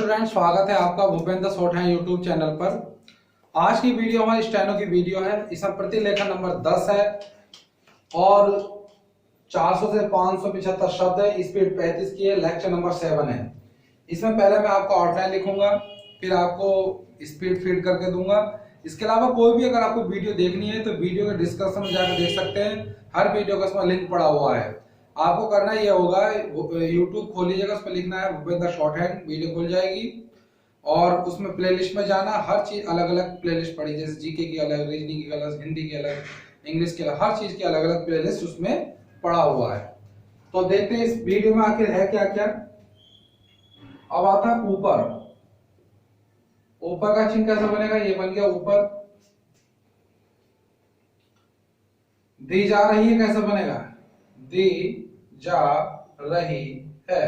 Student, स्वागत है आपका भूपेंद्र शॉर्थैंड यूट्यूब चैनल पर। आज की वीडियो हमारी स्टेनो की वीडियो है। इसमें प्रतिलेखन नंबर 10 है और 400 से 575 शब्द है। स्पीड 35 की है। लेक्चर नंबर 7 है। इसमें पहले मैं आपको आउटलाइन लिखूंगा, फिर आपको स्पीड फीड करके दूंगा। इसके अलावा कोई भी अगर आपको वीडियो देखनी है तो वीडियो के डिस्क्रिप्शन में जाकर देख सकते हैं। हर वीडियो का इसमें लिंक पड़ा हुआ है। आपको करना ये होगा, यूट्यूब खोल लीजिएगा, उस पर लिखना है भूपेंद्र शॉर्थैंड, वीडियो खुल जाएगी और उसमें प्लेलिस्ट में जाना। हर चीज अलग अलग प्लेलिस्ट पड़ी, जैसे जीके की अलग, रीजनिंग की अलग, हिंदी की अलग, इंग्लिश की अलग, हर चीज की अलग अलग प्लेलिस्ट उसमें पड़ा हुआ है। तो देखते हैं इस वीडियो में आखिर है क्या क्या। अब आता है ऊपर। ऊपर का चिन्ह कैसा बनेगा? ये बन गया ऊपर। दी जा रही है कैसा बनेगा? दी जा रही है।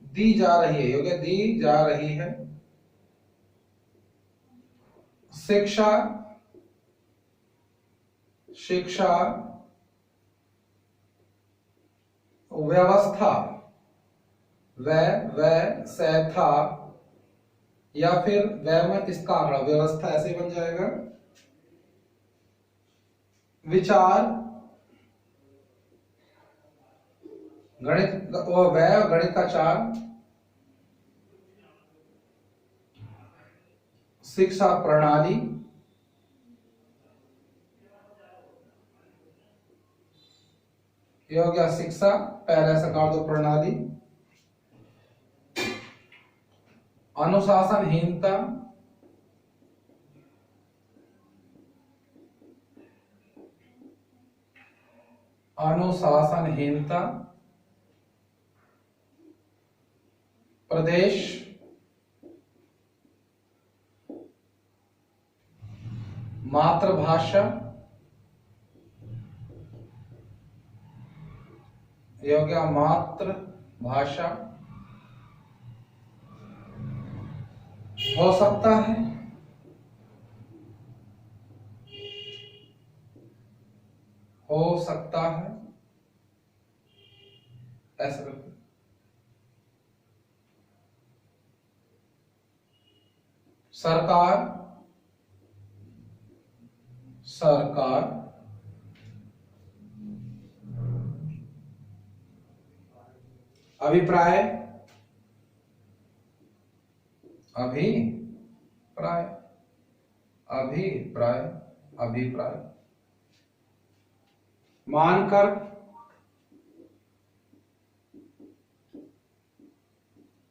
दी जा रही है, हो गया दी जा रही है। शिक्षा, शिक्षा, व्यवस्था, से था, या फिर वह में इसका आंकड़ा, व्यवस्था ऐसे बन जाएगा। विचार, गणित और वह गणित का चार। शिक्षा प्रणाली, ये हो गया शिक्षा, पहले से काट दो प्रणाली। अनुशासनहीनता, अनुशासनहीनता। प्रदेश, मातृभाषा, ये हो गया मातृभाषा। हो सकता है, हो सकता है, ऐसा रखो। सरकार, सरकार। अभिप्राय, अभिप्राय, अभिप्राय, अभिप्राय। मानकर,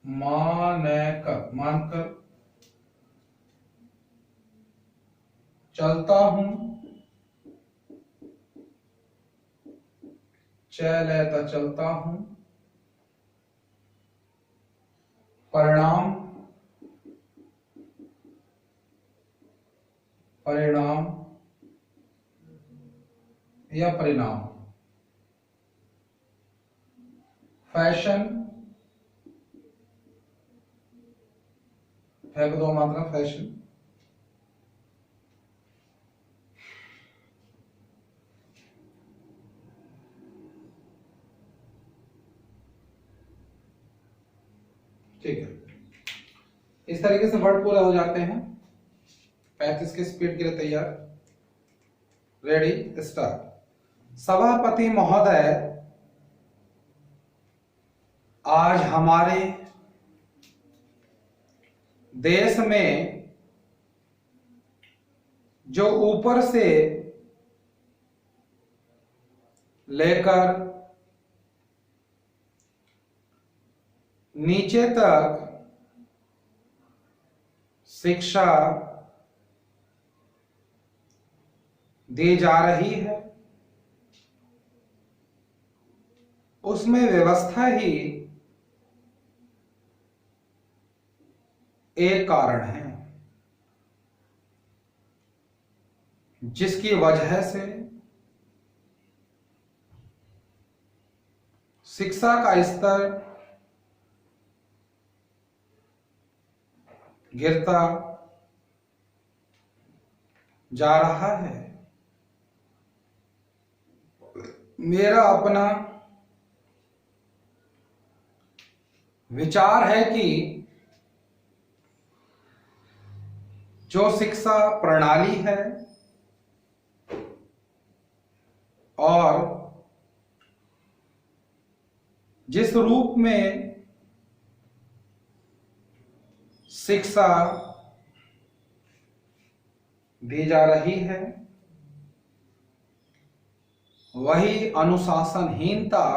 मानकर, मानकर। चलता हूं, चलता, चलता हूं। परिणाम, परिणाम या परिणाम। फैशन, फेंक दो मात्रा, फैशन। ठीक है, इस तरीके से वर्ड पूरे हो जाते हैं। 35 की स्पीड के लिए तैयार, रेडी, स्टार्ट। सभापति महोदय, आज हमारे देश में जो ऊपर से लेकर नीचे तक शिक्षा दी जा रही है, उसमें व्यवस्था ही एक कारण है, जिसकी वजह से शिक्षा का स्तर गिरता जा रहा है। मेरा अपना विचार है कि जो शिक्षा प्रणाली है और जिस रूप में शिक्षा दी जा रही है वही अनुशासनहीनता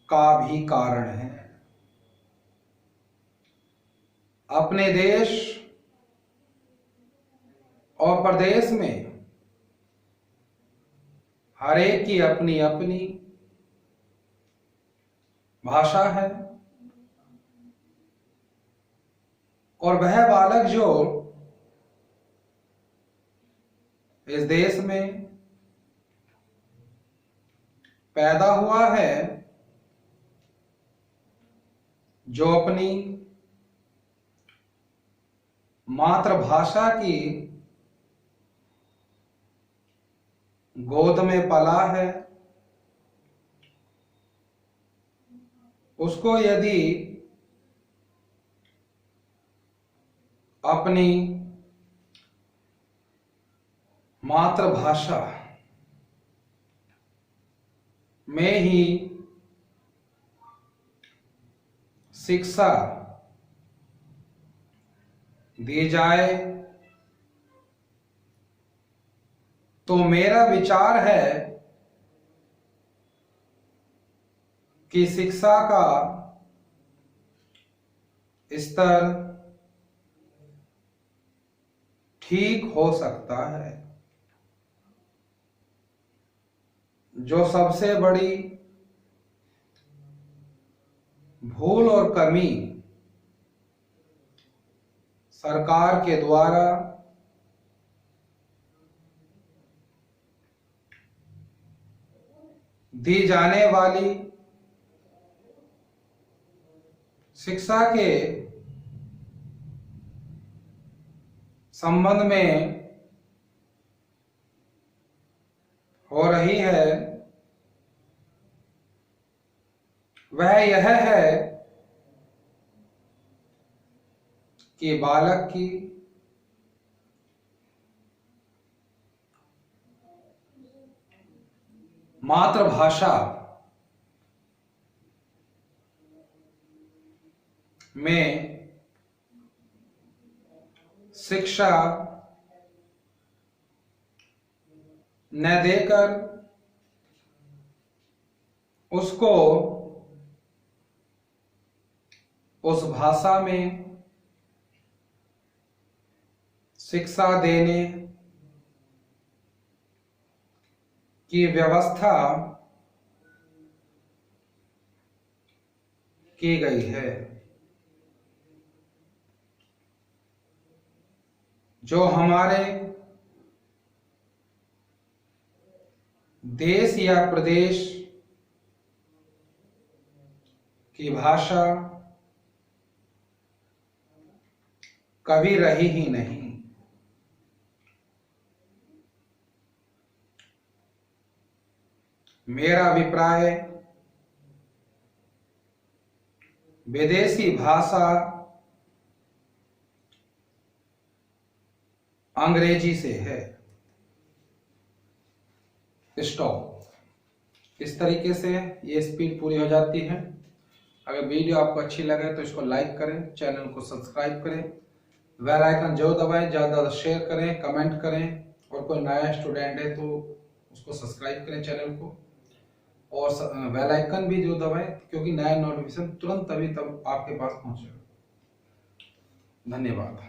का भी कारण है। अपने देश और प्रदेश में हर एक की अपनी अपनी भाषा है और वह बालक जो इस देश में पैदा हुआ है, जो अपनी मातृभाषा की गोद में पला है, उसको यदि अपनी मातृभाषा में ही शिक्षा दी जाए तो मेरा विचार है कि शिक्षा का स्तर ठीक हो सकता है। जो सबसे बड़ी भूल और कमी सरकार के द्वारा दी जाने वाली शिक्षा के संबंध में हो रही है वह यह है कि बालक की मातृभाषा में शिक्षा न देकर उसको उस भाषा में शिक्षा देने की व्यवस्था की गई है। जो हमारे देश या प्रदेश की भाषा कभी रही ही नहीं। मेरा अभिप्राय विदेशी भाषा अंग्रेजी से है। स्टॉप। इस तरीके से ये स्पीड पूरी हो जाती है। अगर वीडियो आपको अच्छी लगे तो इसको लाइक करें, चैनल को सब्सक्राइब करें, बेल आइकन जरूर दबाएं, ज़्यादा शेयर करें, कमेंट करें और कोई नया स्टूडेंट है तो उसको सब्सक्राइब करें चैनल को और बेल आइकन भी जो दबाएं क्योंकि नया नोटिफिकेशन तुरंत तभी तब आपके पास पहुंचेगा। धन्यवाद।